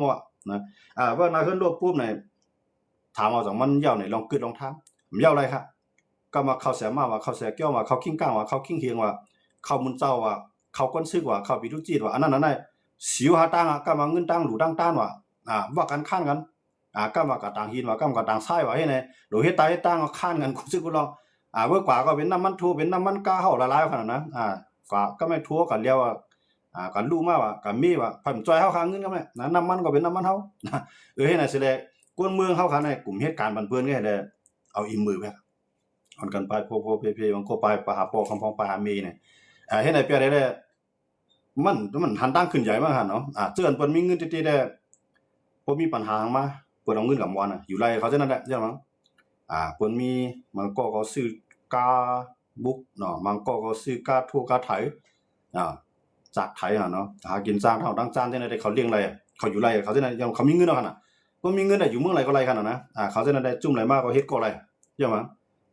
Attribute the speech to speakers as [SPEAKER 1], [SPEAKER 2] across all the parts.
[SPEAKER 1] มั่วนะว่านาขึ้นรวบปุ๊บเนี่ยถามเอาจากมันเย่าไหนลองกึดลองทำมันเย่าอะไรครับก็มาเข้าเสียมาว่าเข้าเสียแก้วว่าเข้าขิ้งก้างว่าเข้าขิ้งเฮียงว่าเข้ามุนเจ้าว่าเข้าก้นซึกว่าเข้าปีทุจีดว่าอันนั้นสิวหาตังก็มาเงินตังหลูดังต้านว่าว่ากันข้านกันก็มากระต่างหินว่าก็มากระต่างทรายว่าให้ไหนหรือเฮ็ดตายเฮ็ดตั้งก็ข้านกันกูซึกกูลองเมื่อกว่าก็เป็นน้ำมันทั่วเป็นน้ำมันกาเฮาละลายขนาดนั้นฝาก็ไม่ทั่วกันเรียกว่ากันรู้มาว่ากันมีว่าพันจอยเฮาค้างเงินก็แม่นะน้ำมันก็เป็นน้ำมันเฮาให้น่ะสิแลกวนเมืองเฮาคันในกลุ่มเหตุการณ์บันเปื้อนก็ได้เอาอีมือไปonกันไปโพเพมันก็ไปปหาปอคำพองปหามีเนี่ยเฮ็ดให้เปียได้มันหันตั้งขึ้นใหญ่มากหั่นเนาะเจื้อนเปิ้นมีเงินติๆได้บ่มีปัญหามาเปิ้นเอาเงินกับมอนน่ะอยู่ไรเขาจังนั้นแหละใช่มั้งเปิ้นมีมันก็ซื้อกาบุกเนาะมันก็ซื้อกาทั่วกาไถจากไถเนาะหากินจ้างเท่าดังจานจังได๋เขาเลี้ยงไรเขาอยู่ไรเขาจังนั้นยังเขามีเงินเนาะหั่นน่ะบ่มีเงินได้อยู่เมืองไรก็ไรคั่นน่ะนะเขาจังนั้นได้จุ่มไรมาก็เฮ็ดก็ไรใช่มั้ง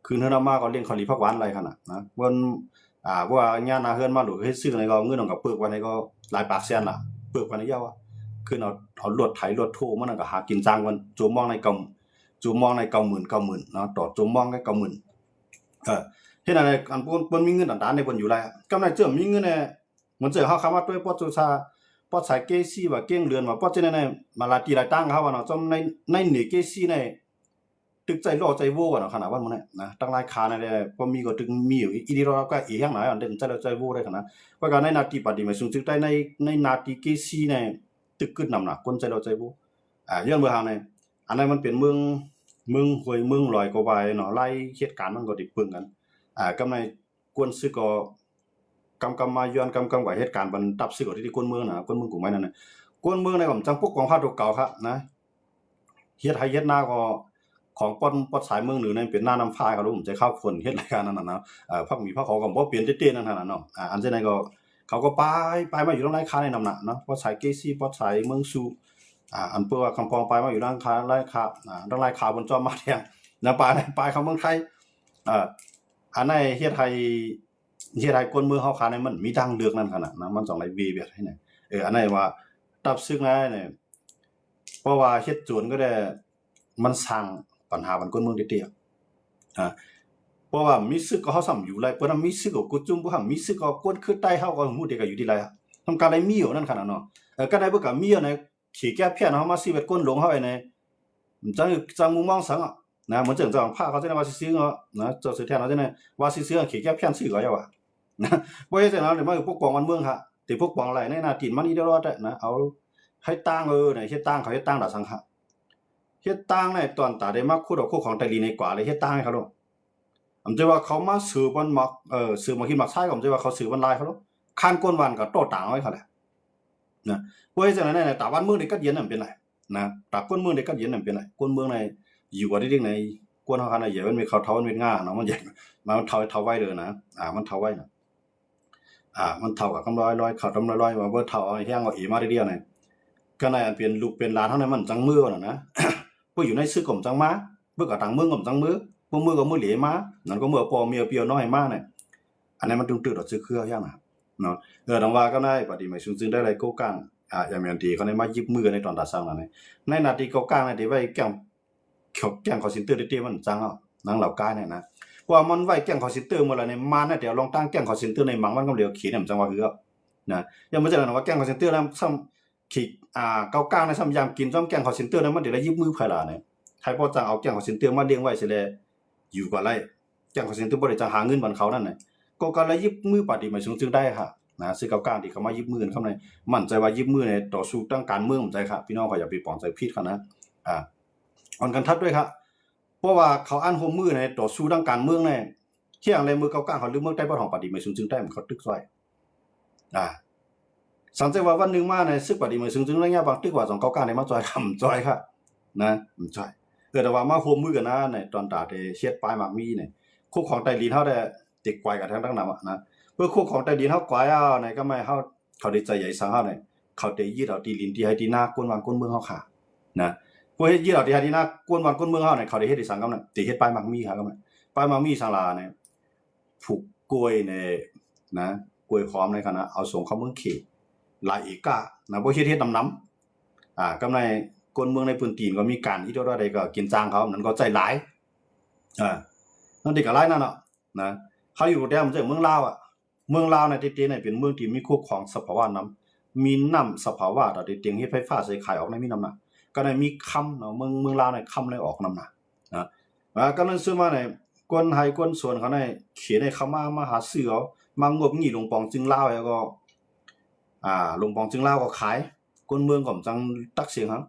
[SPEAKER 1] คืนเฮือนมาก็เลี้ยงข้าวหลีผักหวานไรคั่นน่ะนะเพิ่นว่าญาณาเฮือนมาหรือเฮ็ดซื้อไหนก็เงินกับเปึกไว้ไหนก็หลายปากแสนล่ะเปึกไว้ในยาวคือเอารถไถรถโทมันก็หากินจ้างมันจูมองในจูมองใน90,000เนาะต่อจูมองใน90,000เฮ็ดอะไรอันเพิ่นมีเงินอันตานในเพิ่นอยู่ไรกำไรเจอมีเงินเนี่ยเหมือนเจอเฮาคำว่าด้วยปอจูชาปอสายเกซี่ว่าเก้งเรือนว่าปอจังได๋มาลาตีหลายตั้งเฮาว่าเนาะจอมในเหนือเกซี่ในตึกใจรอใจโว้กันเนาะขนาดว่ามันเนี่ยนะตั้งหลายคาเนี่ยพอมีก็ตึงมีอยู่อีดีรอก็อีหยังหลายอันเด่นใจรอใจโว้ได้ขนาดว่าการในนาทีปฏิมาสูงจึกได้ในนาทีเกซี่เนี่ยตึกกึดนำน่ะคนใจรอใจโว้ย้อนเมื่อหางเนี่ยอันนั้นมันเป็นเมืองห้วยเมืองลอยก็ไปเนาะไล่เหตุการณ์มันก็ติดปึงกันกำในกวนซึกก็กำมาย้อนกำว่าเหตุการณ์มันตับซึกก็ที่กวนเมืองน่ะกวนเมืองกูไม่นั่นน่ะกวนเมืองในก็จังพวกกองพาดเก่าครับนะเฮ็ดให้เฮ็ดหน้าก็ของปอดสายเมืองหรือในเป็นหน้าน้ำฟ้าก็รู้ผมใจเข้าคนเฮ็ดรายการนั้นน่ะเนาะพักมีพักขอก็บ่เปลี่ยนเต้ๆนั่นน่ะเนาะอันเช่นนั้นก็เขาก็ไปมาอยู่ตรงรายการในนำน่ะเนาะปอดสายเกซี่ปอดสายเมืองซูอันเปิ้นว่าคำปองไปมาอยู่ด้านค้ารายคาด้านรายคาบนจอมมาแทงนะไปเขาเมืองไทยอันในเฮ็ดให้คนเมืองเฮาคาในมันมีทางเลือกนั่นขนาดนะมันต้องหลายเวแบบให้น่ะอันนั้นว่าตับซึกนะเนี่ยเพราะว่าเฮ็ดจวนก็ได้มันสร้างปัญหาบันคนเมืองเตี้ยเพราะว่ามีซึกก็เฮาซ้ำอยู่ไรเปิ้นมีซึกก็กุจุมบ่ฮั่นมีซึกก็กวนคือใต้เฮาก็ฮู้เด็กก็อยู่ที่ไรทำการได้มีอยู่นั่นขนาดเนาะก็ได้บ่ก็มีอยู่ในขี้แก้เพี้ยนเฮามาสิเวทก้นหลงเฮาไอ้ในจังมุมมองสังนะเหมือนจังผ้าเขาจะว่าซื้อเนาะนะเจ้าซื้อแทนเขาจะว่าซื้อขี้แก้เพี้ยนซื้อก็อย่าว่านะบ่เฮ็ดจังนั้นเดี๋ยวมาปกป้องบ้านเมืองค่ะที่ปกป้องอะไรในหน้าที่มันอีเดอรอดนะเอาให้ตั้งเนี่ยเฮ็ดตั้งเขาเฮ็ดตั้งดาสังฆเฮ็ดตั้งในตอนตาได้มาคู่ดอกคู่ของไตลีในกว่าเลยเฮ็ดตั้งให้เขาดอกผมจะว่าเขามาซื้อมันมักซื้อมากินมักใช้ก็ผมจะว่าเขาซื้อมันลายเขาดอกคานก้นวันก็โตต่างไว้เขาแหละนะบ่เฮ็ดจังนั้นในตาบ้านเมืองนี่ก็เย็นนั่นเป็นไรนะตาก้นเมืองนี่ก็เย็นนั่นเป็นไรก้นเมืองในอยู่ว่าได้ในก้นเฮาคันน่ะอย่ามันมีเขาเท่ามันเป็นง่าเนาะมันใหญ่มันเท่าไว้เลยนะมันเท่าไว้นะมันเท่ากับกำร้อยเขากำร้อยว่าบ่เท่าไอ้แห้งเอาอีมาเดียวเนี่ยก็ในอันเป็นลูกเป็นหลานเฮานั้นมันจังมือน่ะนะผู้อยู่ในซึกก็จังมาเบิ่ก็ต่างมือก็จังมือบ่มือก็มือเหลมานั่นก็มือปอเมียเปียวน้อยมาเนี่ยอันนั้นมันตึงตึดดอกซึกเครืออย่างน่ะเนาะดังว่าก็ได้ปฏิมาซึ่งได้ไรโกกังอย่างแม่นที่เขาได้มายิบมือในตอนตาซังนั่นในนาทีโกกังในที่ไว้แก้งเขาสินเตอร์เตี้ยมันจังนังเหล่ากายเนี่ยนะว่ามันไว้แก้งเขาสินเตอร์หมดแล้วในมาเนี่ยเดี๋ยวลองตั้งแก้งเขาสินเตอร์ในหมังมันก็เหลียวขี้เนี่ยจังว่าคือนะยังบ่จังว่าแก้งเขาสินเตอร์แล้วซ้ำขี้เกากลางในซ้ำยามกินซ้ำแก้งเขาสินเตอร์นั้นมันเดี๋ยวได้ยิบมือไผล่ะเนี่ยใครพอจังเอาแก้งเขาสินเตอร์มาเลี้ยงไว้สิแลอยู่ก็ไรแก้งเขาสินเตอร์บ่ได้จังหาเงินบันเขานั่นน่ะก็เลยยิบมือปฏิมาซึ่งได้ค่ะนะซื้อเกากลางที่เขามายิบมือเข้าในมั่นใจว่ายิบมือในต่อสู้ตั้งการเมืองผมใจครับพี่น้องก็อย่าไปปองใจผิดเขานะอ่อนกันทัดด้วยครับเพราะว่าเขาอันโฮมมือในต่อสู้ทางการเมืองในเที่ยงในมือเก่าๆเขาลืมเมืองใต้บ่ของปฏิมาซึ่งได้มันเขาตึกซอยสังเกตว่าวันนึงมาในซึกปฏิมาซึ่งระยะบางตึกว่า299ในมาจอยคำจอยครับนะมันจอยแต่ว่ามาโฮมมือกันนะในตอนตาได้เฮ็ดปลายมักมีเนี่ยคู่ของไต้ลินเฮาได้ติดไกวกับทางนำนะเพื่อคู่ของไต้ลินเฮาไกวในก็ไม่เฮาเขาได้ใจใหญ่สังเฮาเนี่ยเขาได้ยึดเอาตีลินที่ให้ที่หน้ากวนวางกวนเมืองเฮาค่ะนะพวกเฮ็ดยี่ดอกที่หาที่หน้ากวนวันกวนเมืองเฮาเนี่ยเขาได้เฮ็ดให้สังกำน่ะติเฮ็ดปลายมักมีครับก็ปลายมักมีสังลาเนี่ยผูกกล้วยเนี่ยนะกล้วยหอมในคณะเอาส่งเข้าเมืองเขตหลายเอกะนะบ่เฮ็ดน้ำ กำในคนเมืองในพื้นที่ก็มีการที่เท่าใดก็กินจ้างเขานั้นก็ใจหลายนั่นที่ก็หลายนั่นเนาะนะเขาอยู่แต่มันจะเมืองลาวเมืองลาวในที่ๆเป็นเมืองที่มีคู่ของสภาวะน้ำมีน้ำสภาวะตอนที่เตียงเฮ็ดไฟฟ้าใส่ขายออกในมีน้ำน่ะก็ได้มีคำเนาะเมืองลาวในคำเลยออกน้ำน่ะนะก็นั้นซื้อมาในคนไทยคนส่วนเขาในเขียนให้เขามาหาซื้อเอามางบงี้ลงปองจึงลาวแล้วก็ลงปองจึงลาวก็ขายคนเมืองก็จังตักเสียงครับ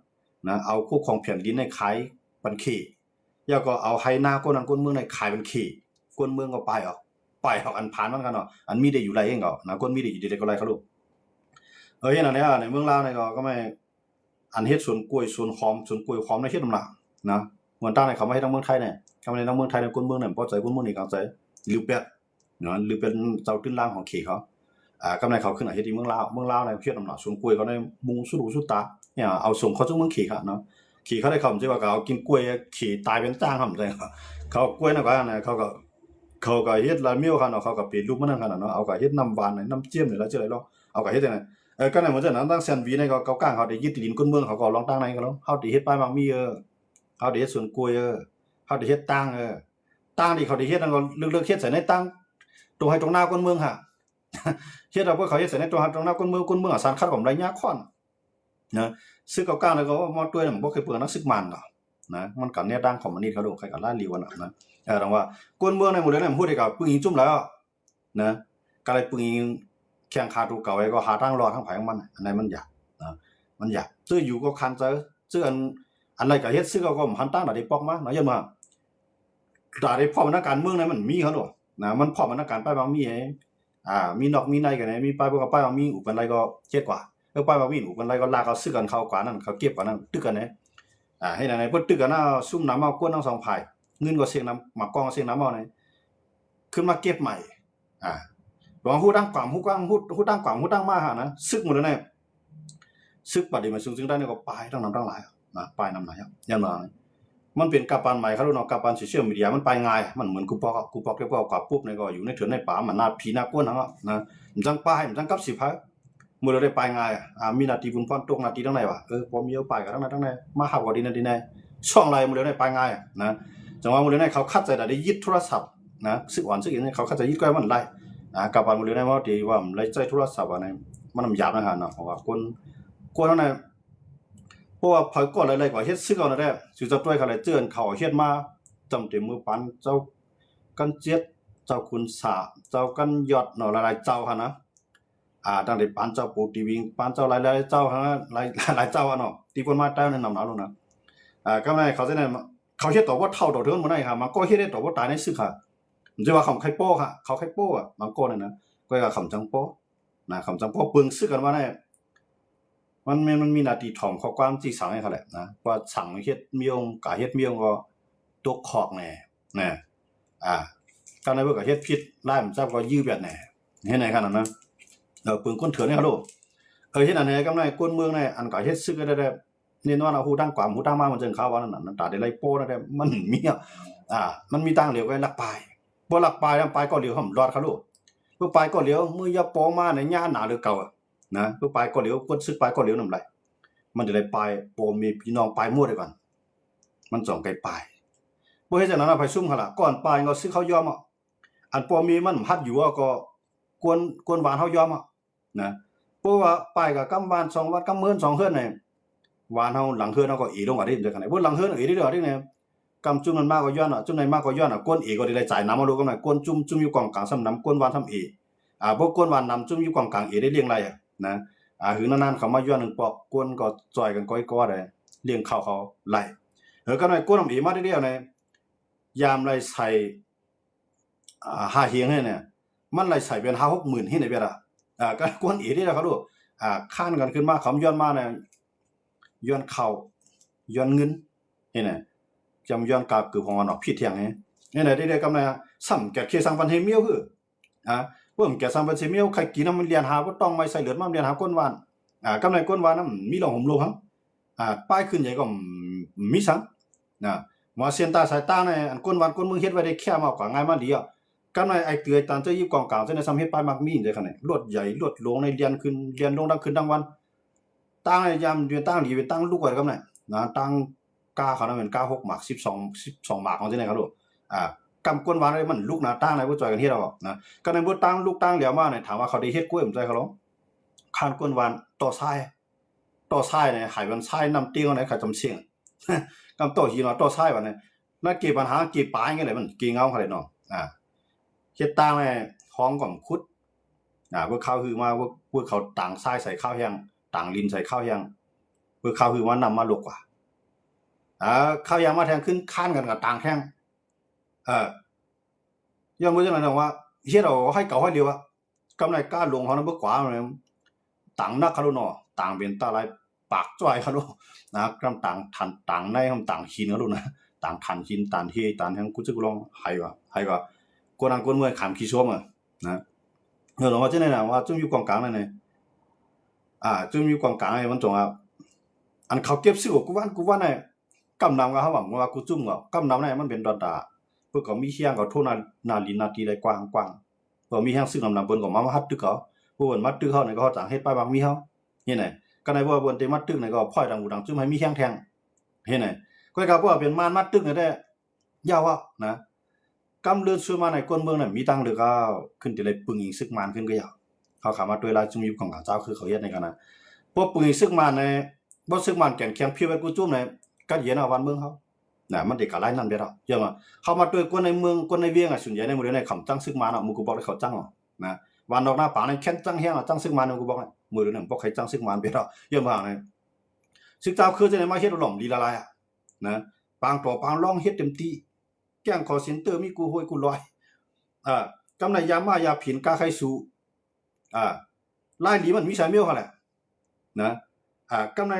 [SPEAKER 1] นะเอาคู่ของแผ่นดินในขายเป็นขี่แล้วก็เอาไห้นาคนนั้นคนเมืองในขายเป็นขี่คนเมืองก็ไปออกอันผ่านมันกันเนาะอันมีได้อยู่ไรเองก็นะคนมีได้อยู่ได้ก็ไรเขาลูกเห็นอันนี้ในเมืองลาวในก็ไม่อันเฮ็ดสวนกล้วยสวนหอมสวนกล้วยหอมในเฮ็ดนำล่ะนะเหมือนตั้งในเขามาเฮ็ดทางเมืองไทยเนี่ยทำในทางเมืองไทยในคนเมืองเนี่ยพอใจคนเมืองนี่ก็ใจหรือเป็ดเนาะหรือเป็นเจ้าตื้นล่างของเขเขากำไรเขาขึ้นเฮ็ดที่เมืองลาวในเฮ็ดนำล่ะสวนกล้วยก็ได้มุงสุดหูสุดตาเนี่ยเอาส่งเขาจังเมืองเขค่ะเนาะเขเขาได้เขาสิว่าเขากินกล้วยเขตายเป็นจ้างหั่นจังเขากล้วยนั่นก็นะเขาก็เฮ็ดลาเมียวคั่นเนาะเขาก็ปิดรูปมันนั่นคั่นเนาะเอาก็เฮ็ดน้ำหวานน้ำเจียมนี่แล้วจังได๋เนาะเอาก็เฮ็ดจังได๋ก็ในเหมือนจังนั้นตั้งแซนด์วิชในก็ก้างเขาได้ยึดดินคนเมืองเขาก็ลองตั้งในก็แล้วเฮาได้เฮ็ดปลายมักมีเฮาได้เฮ็ดสวนกล้วยเฮาได้เฮ็ดตั้งตั้งที่เขาได้เฮ็ดนั่นก็เลือกๆเฮ็ดใส่ในตั้งตรงให้ตรงหน้าคนเมืองค่ะเฮ็ดเอาพวกเขาเฮ็ดใส่ในตรงหน้าคนเมืองสารคัดของไรยากค่อนนะซื้อก้างแล้วก็มอด้วยมันบ่เคยเปลืองนักซึกมันเนาะนะมันก็แนวตั้งของมันนี่เขาดูใครก็ล้าลีวันนะดังว่าคนเมืองในหมู่นั้นพูดได้กับปึ้งยิงจุ่มแล้วนะก็เลยปึ้งยิงแข่งขาดูเก่าไว้ก็หาทางรอดทางไผของมันอันไหนมันอยากนะมันอยากซื้ออยู่ก็คันเจอซื้ออันไรก็เฮ็ดซื้อก็หันตั้งได้ปอกมาเนาะยังว่าได้พอมันการเมืองนั้นมันมีเขาดอกนะมันพอมันการป้ายบางมีมีนอกมีในกันไหนมีป้ายบ่กับป้ายบางมีอุกันไรก็เฮ็ดกว่าป้ายบางมีอุกันไรก็ลากเขาซื้อกันเข้ากว่านั้นเขาเก็บกว่านั้นตึกกันให้ไหนเพิ่นตึกกันซุ่มน้ำเอากวนทั้งสองฝ่ายเงินก็เสียงน้ำหมากกองเสียงน้ำเอาขึ้นมาเก็บใหม่หลวงฮู้ตั้งกว่ามฮู้ตั้งกว่ามฮู้ตั้งมาหานะซึกหมดแล้วเนี่ยซึกปฏิมาซึ่งได้ก็ปลายทั้งน้ำทั้งหลายนะปลายน้ำหลายยันมามันเป็นกาปานใหม่เขาเนาะกาปานโซเชียลมีเดียมันไปง่ายมันเหมือนกูปอกเรียกว่ากว่าปุ๊บเนี่ยก็อยู่ในเถือนในป่ามันนาผีน่ากลัวนะมันจังป้ายมันจังกับ10 มื้อได้ไปง่ายมีนาทีบุญพรตกนาทีทั้งไหนวะพอมีเอาไปกันทั้งไหนมาหาก็ดีนั่นดีแน่ช่องไรมื้อได้ไปง่ายนะจังว่ามื้อได้เขาคัดใจได้ยึดโทรศัพท์นะซึกอ่อนซึกอีเขาคัดใจยึดก้อยมันไล่กับปานมื้อได้ว่าที่ว่าไล่ใจโทรศัพท์อันมันหยาบนะฮะเนาะเพราะว่าคนทั้งนั้นเพราะว่าพอยก่อนหลายๆกว่าเฮ็ดซึกเอานั่นแหละสิจะต้วยเขาเลยเจือนเขาเฮ็ดมาจำเต็มมือปันเจ้ากันเจ็ดเจ้าคุณสาเจ้ากันยอดเนาะหลายๆเจ้าหั่นนะตั้งแต่ปานเจ้าปู่ตีวิงปานเจ้าหลายๆเจ้าฮะหลายเจ้าเนาะที่เพิ่นมาใต้ในนำหนาวลงนะก็ไม่เขาสิได้เขาเฮ็ดต่อว่าเท่าต่อเทินบ่ได้ค่ะมันก็เฮ็ดได้ต่อว่าตายในซึกค่ะมันสิว่าคำไข่โป้ค่ะเขาไข่โป้มันก็นั่นนะก็ว่าคำจังโป้นะคำจังโป้ปึงซึกกันว่าได้มันมีหน้าที่ถ่อมข้อความที่สั่งให้เขาแหละนะว่าสั่งเฮ็ดเมียงกะเฮ็ดเมียงก็ตกขอกแน่การในเบิ่ก็เฮ็ดผิดลายมันจับก็ยื้อแบบแน่เฮ็ดไหนขนาดนั้นปึงคนเถื่อนนี่ครับลูกเฮ็ดอันไหนกำไรคนเมืองนี่อันก็เฮ็ดซึกได้นี่ว่าฮู้ตั้งกว่าฮู้ตั้งมามันจังเขาว่านั่นตาได้ไล่โป้นั่นได้มันมีมันมีตั้งเหลียวไว้ลักปลายบ่ลักปลายแล้วปลายก็เหลียวห่ำรอดครับลูกเมื่อปลายก็เหลียวมือยาปองมาในย่าหนาหรือเก่านะเมื่อปลายก็เหลียวคนซึกปลายก็เหลียวนำไหลมันจะได้ปลายโปมีพี่น้องปลายมั่วได้ก่อนมันจ่องไกลปลายบ่เฮ็ดจังนั้นไปซุ่มหั่นล่ะก่อนปลายก็ซึกเขายอมอันปอมีมันฮัดอยู่ก็กวนหวานเฮายอมนะเพราะว่าปลายก็กำบ้าน2วัดกำเมือน2เฮือนนี่หวานเฮาหลังเฮือนเฮาก็อีลงว่าได้จังได๋บ่หลังเฮือนอีได้ดอกนี่กำจุ่มมันมากก็ย้อนจุ่มไหนมากก็ย้อนก้นอีก็ได้จ่ายน้ำมาดูกันหน่อยก้นจุ่มอยู่กองกลางซ้ำน้ำก้นหวานทำอีบ่ก้นหวานน้ำจุ่มอยู่กองกลางอีได้เลี้ยงไรนะหือนานๆเขามาย้อน1ปอกก้นก็จ่อยกันก้อยๆได้เลี้ยงข้าวเขาไหลกันหน่อยก้นน้ำอีมาได้เดียวนี่ยามไรใส่5เฮียงให้เนี่ยมันไหลใส่เป็น 5-6 หมื่นที่ไหนเบิดก็กวนอีนี่แหละครับลูกค้านกันขึ้นมาเขาย้อนมาเนี่ยย้อนเข้าย้อนเงินนี่น่ะจำย้อนกาบคือของมันออกผิดเที่ยงนี่น่ะได้กำไรซ้ำแก่เคสังปันเฮเมียวคือเพิ่มแก่สังปันเฮเมียวใครกินมันเรียนหาบ่ต้องไม่ใส่เลือดมันเรียนหาก้นหวานกำไรก้นหวานนั้นมีหลงห่มโลหังป้ายขึ้นใหญ่ก็มีสังหมอเซียนตาสายตาเนี่ยอันก้นหวานก้นมือเฮ็ดไว้ได้แค่มากกว่าง่ายมาดีกันในไอ้เตือยตานเจ้าอยู่กองกลางเจ้าในซ้ำเฮ็ดป้ายมักมีจังคั่นรถใหญ่รถหลวงในเรียนขึ้นเรียนลงดังขึ้นดังวัน ตั้งยามเดือนตั้งดีเป็นตั้งลูกไว้ก็ได้นะตั้งกาเขานั้นเป็นกา6หมาก12หมากของที่ไหนครับลูกกำกวนวานได้มันลูกนะตั้งไหนบ่จ่อยกันเฮ็ดเอานะก็ในบ่ตั้งลูกตั้งแล้วมาเนี่ยถามว่าเขาได้เฮ็ดกล้วยผมใจเขาหรอคานกวนวานต่อซ้ายเนี่ยหายวันซ้ายนำเตี้ยวไหนเขาจำเสียงกำต่อหีเนาะต่อซ้ายว่าเนี่ยนั่นเกี่ปัญหาเกี่ปลายจังได๋มันเกี่เงาเขาได้เนาะเฮ็ดตั้งแม่ห้องก่อมคุดพวกเขาคือมาพวกเขาต่างซ้ายใส่ข้าวแห้งต่างลินใส่ข้าวแห้งพวกเขาคือว่านำมาลกกว่าข้าวแห้งมาแทงขึ้นค้านกันกับต่างแท่งยังบ่จังนั้นว่าเฮ็ดเอาให้เก่าให้เร็วอ่ะกำไรกล้าลงเขานำบ่กว่าต่างนักเขาเนาะต่างเป็นตาลายปากจ้อยเขานะกำต่างทันต่างในคำต่างหินเขานะต่างทันหินต่างเฮต่างแห่งกูจะกูลองให้ว่ากวนอันกวนเมื่อขามขี้ชมนะเออว่าจังได๋น่ะว่าจุ่มอยู่กองกลางนั่นนี่จุ่มอยู่กองกลางไอ้มันจงอันเขาเก็บซื้อกูว่าน่ะกำนำก็เขาว่ากูจุ่มก็กำนำน่ะมันเป็นดอนตาเพิ่นก็มีเฮียงก็โทนาลินนาทีได้กว้างเพิ่นมีเฮียงซื้อกำนำเพิ่นก็มาฮัดตึกเขาเพิ่นมาตึกเขานี่ก็จังเฮ็ดไปบางมีเฮาเฮ็ดไหนก็ได้ว่าเพิ่นเตมัดตึกนี่ก็พ้อยดังหูดังจุ่มให้มีเฮียงแทงเฮ็ดไหนก็ก็ว่าเป็นมานมัดตึกนี่ได้ยาวนะกำเลือดช่วยมาในก้นเมืองน่ะมีตังหรือก็ขึ้นที่เลยปึงอีกซึกมานขึ้นก็ยาวเขาขามาด้วยลายจุ่มอยู่ของเจ้าคือเขาเฮ็ดในกันนะพวกปึงอีกซึกมานในบ่ซึกมานแก่นแข็งเพียวไว้กูจุ่มในก็เย็นเอาวันเมืองเขามันได้กะหลายนั้นเด้อเยอะมาเขามาด้วยคนในเมืองคนในเวียงส่วนใหญ่ในหมู่ในคำจังซึกมานมึงกูบอกได้เขาจังนะวันดอกหน้าป่าในแค้นจังแฮงจังซึกมานมึงกูบอกหมู่นั้นบ่ใครจังซึกมานเด้อเยอะมากเลยซึกเจ้าคือจะได้มาเฮ็ดหล่อมลีละลายนะปางต่อปางร้องเฮ็ดเต็มที่แก้งคอเซ็นเตอร์มีกูโหยกูลอยกำไรยามายาผินกาไขสูลายหลีมันมีสายเมียวเขาแหละนะกำไร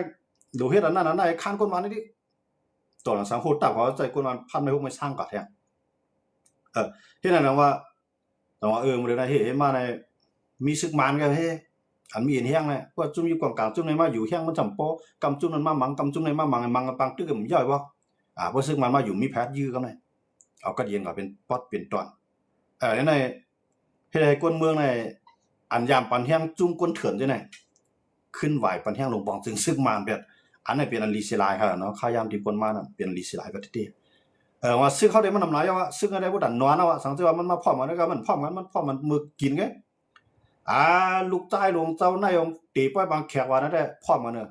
[SPEAKER 1] ดูเฮ็ดอันนั้นได้ค้านคนมานี่ดิตอนสังโคตรตักเขาใจคนมันพันไม่พวกไม่สร้างกัดแท้เฮ็ดนั่นน่ะว่าแต่ว่ามื้อนั้นเฮ็ดมาในมีซึกมานก็เฮ็ดอันมีเห็นแห้งเลยว่าจุ่มอยู่กลางจุ่มในมาอยู่แห้งมันจำปอกำจุ่มนั้นมามังกำจุ่มในมามังมังปังตึกมันย่อยบ่ว่าซึกมันมาอยู่มีแพทย์ยื้อกำไรเอากระเดียนก็เป็นปอดเป็นตอนในเฮ็ดให้คนเมืองในอันยามปันแห้งจุ่มก้นเถื่อนจังได๋ขึ้นไหวปันแห้งลงปองจึงซึกมานแบบอันนั้นเป็นอันลีสิลายครับเนาะข้ายามที่คนมานั่นเป็นลีสิลายก็ติว่าซึกเขาได้มันนำหลายว่าซึกได้บ่ดันนอนสังเกตว่ามันมาพร้อมกันแล้วก็มันพร้อมกันมันมือกินไงลูกใต้ลงเจ้านายองตีป้อยบางแขกว่านั่นแหละพร้อมกันเด้อ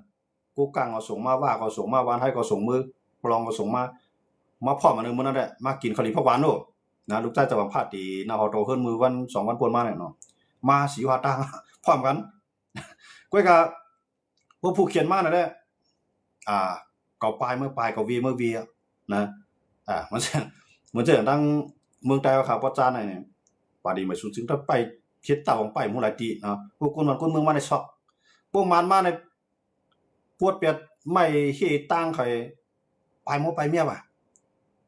[SPEAKER 1] กูกังก็ส่งมาว่าก็ส่งมาวานให้ก็ส่งมือปลองก็ส่งมาพร้อมกันมื้อนั้นแหละมากินข้าวหลีผักหวานโน่นะลูกใต้จะว่าพาตีนาฮอโตเฮินมือวัน2วันปนมาเนี่ยเนาะมาสีว่าตางพร้อมกันก้อยก็บ่ผู้เขียนมานั่นแหละก็ปลายเมื่อปลายก็วีเมื่อวีนะมันจะตั้งเมืองใต้ว่าครับว่าจานนี่ปาดีมาสูงถึงถ้าไปเฮ็ดตาของไปหมู่หลายตีเนาะพวกคนมันคนเมืองมาในช็อกพวกมันมาในปวดเปียดไม่เฮตั้งไผไปหมอไปเมียว่ะ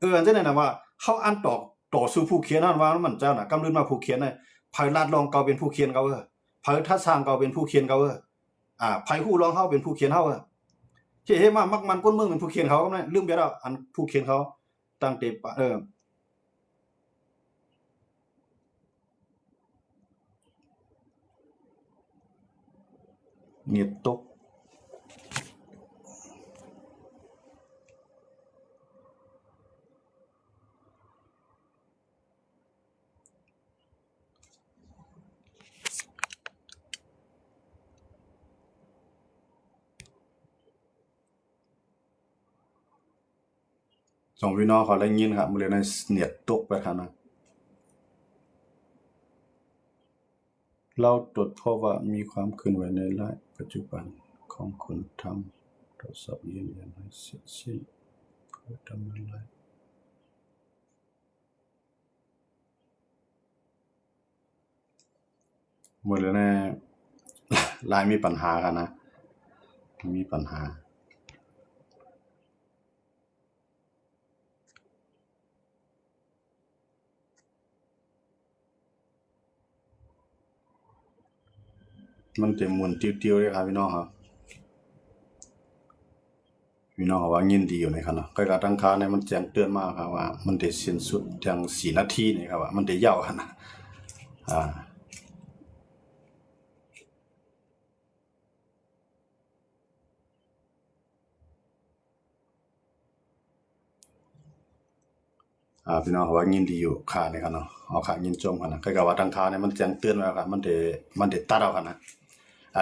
[SPEAKER 1] อันจังได๋น่ะว่าเฮาอ่านต่อสู่ผู้เขียนนั่นว่ามันเจ้าน่ะกำลืนมาผู้เขียนน่ะไผลาดรองเก่าเป็นผู้เขียนเก่าไผทัดสร้างเก่าเป็นผู้เขียนเก่าไผฮู้รองเฮาเป็นผู้เขียนเฮาเฮ็ดมามักมันคนเมืองเป็นผู้เขียนเขาก็ได้ลืมไปแล้วอันผู้เขียนเขาตั้งแต่เงียบตกสองพี่น้องเขาได้ยินครับมื้อนั้นเนียดตกไปครับนะเราตรวจพบว่ามีความเคลื่อนไหวในไลฟ์ปัจจุบันของคุณทำทดสอบยืนยันให้เสร็จสิ้นเพื่อดำเนินไลฟ์มื้อนั้นไลฟ์มีปัญหากันนะมีปัญหามันจะหมุนติ้วๆเลยครับพี่น้องครับพี่น้องว่ายินดีอยู่นะครับเนาะใกล้ๆตั้งค่าเนี่ยมันแจ้งเตือนมาครับว่ามันได้สิ้นสุดจัง4นาทีนี่ครับว่ามันได้ยาวคั่นนะ พี่น้องว่ายินดีอยู่ค่านี่กันเนาะเอาค่ายินจมกันนะก็ว่าทางค่าเนี่ยมันแจ้งเตือนไว้ครับมันได้ตัดเอากันนะ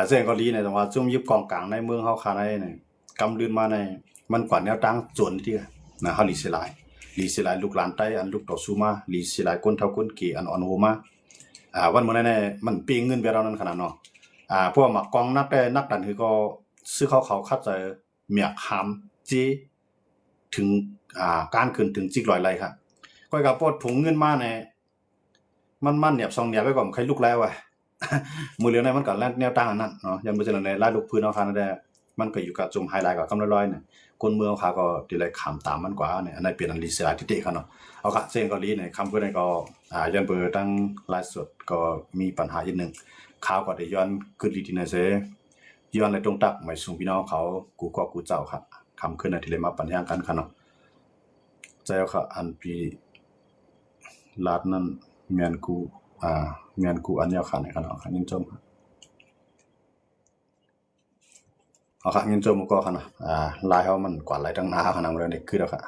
[SPEAKER 1] เส้นเกาหลีเนี่ยต้องว่าซุ่มยิบกองกลางในเมืองเฮาค่าในเนี่ยกำลืนมาในมันกว่าแนวตั้งจวนที่นะเฮาลีสิลายลูกหลานใต้อันลูกต่อสู้มาลีสิลายคนเฒ่าคนแก่อันอ่อนโหมาวันมื้อนั้นเนี่ยมันปีเงินไปเรานั้นขนาดเนาะพวกมักกองนักแต่นักดันคือก็ซื้อเขาคัดใจเมียกหามจีถึงการขึ้นถึงจิกลอยไหลครับก้อยกับปดถุงเงินมาเนี่ยมันเหนียบซองเหนียบไว้ก่อนใครลุกแล้วว่ะ มือเหลียวในมันก็แนวตั้งอันนั้นเนาะยันบ่จังได๋ลายลูกพื้นเอาคานั่นแหละมันก็อยู่กับจุ่มไฮไลท์กับกำร้อยๆเนี่ยคนเมืองเขาก็สิได้ขำตามมันกว่าเนี่ยอันนั้นเป็นอันลีสไลที่เตะเขาเนาะเอาค่ะเส้นเกาหลีเนี่ยคำเพิ่นก็ย้อนเบอร์ตั้งไลฟ์สดก็มีปัญหาอีกนึงข่าวก็ได้ย้อนขึ้นลีที่นั่นเสย้อนในตรงตักไม่สูงพี่น้องเขากูก็กูเจ้าครับคำขึ้นน่ะที่เลยมาปัญญากันค่ะเนาะใจเอาค่ะอันปีลาดนั้นแม่นกูแม่นกูอันยาวค่ะในค่ะเนาะค่ะยินจมเอาค่ะยินจมก็ค่ะเนาะลายเฮามันกว่าลายตั้งหน้าค่ะนำเลยนี่คือแล้วค่ะ